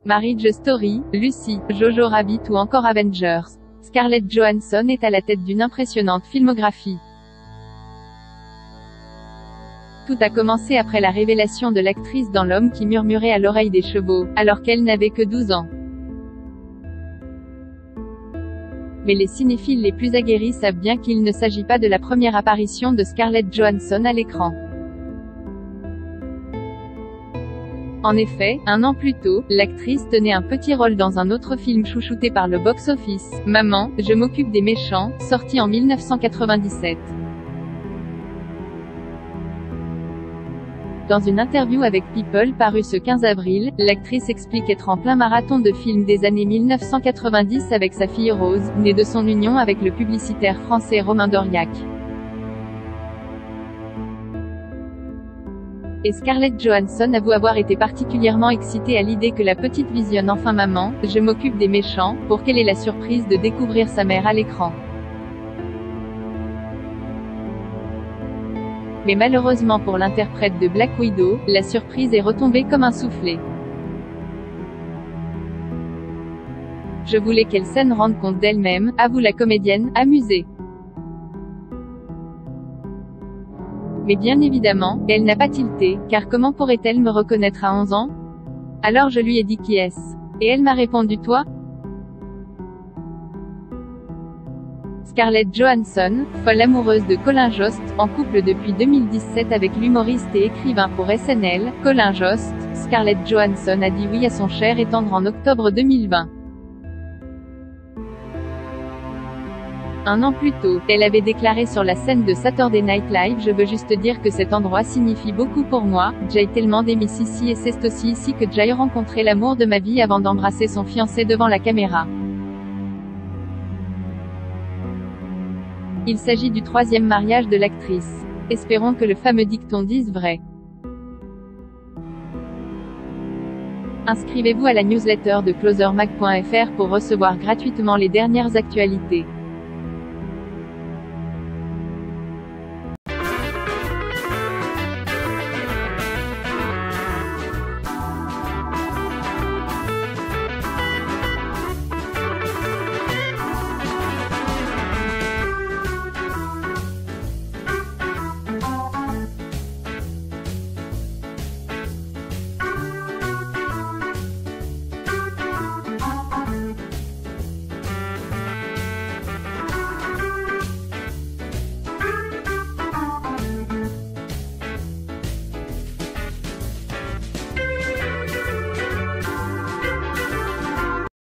Marriage Story, Lucy, Jojo Rabbit ou encore Avengers. Scarlett Johansson est à la tête d'une impressionnante filmographie. Tout a commencé après la révélation de l'actrice dans L'homme qui murmurait à l'oreille des chevaux, alors qu'elle n'avait que 12 ans. Mais les cinéphiles les plus aguerris savent bien qu'il ne s'agit pas de la première apparition de Scarlett Johansson à l'écran. En effet, un an plus tôt, l'actrice tenait un petit rôle dans un autre film chouchouté par le box-office, Maman, je m'occupe des méchants, sorti en 1997. Dans une interview avec People parue ce 15 avril, l'actrice explique être en plein marathon de films des années 1990 avec sa fille Rose, née de son union avec le publicitaire français Romain Doriac. Et Scarlett Johansson avoue avoir été particulièrement excitée à l'idée que la petite visionne enfin Maman, je m'occupe des méchants, pour qu'elle ait la surprise de découvrir sa mère à l'écran. Mais malheureusement pour l'interprète de Black Widow, la surprise est retombée comme un soufflet. Je voulais qu'elle s'en rende compte d'elle-même, avoue la comédienne, amusée. Mais bien évidemment, elle n'a pas tilté, car comment pourrait-elle me reconnaître à 11 ans? Alors je lui ai dit qui est-ce? Et elle m'a répondu toi? Scarlett Johansson, folle amoureuse de Colin Jost, en couple depuis 2017 avec l'humoriste et écrivain pour SNL, Colin Jost, Scarlett Johansson a dit oui à son cher et tendre en octobre 2020. Un an plus tôt, elle avait déclaré sur la scène de Saturday Night Live: je veux juste dire que cet endroit signifie beaucoup pour moi, j'ai tellement aimé ici et c'est aussi ici que j'ai rencontré l'amour de ma vie avant d'embrasser son fiancé devant la caméra. Il s'agit du troisième mariage de l'actrice. Espérons que le fameux dicton dise vrai. Inscrivez-vous à la newsletter de closermag.fr pour recevoir gratuitement les dernières actualités.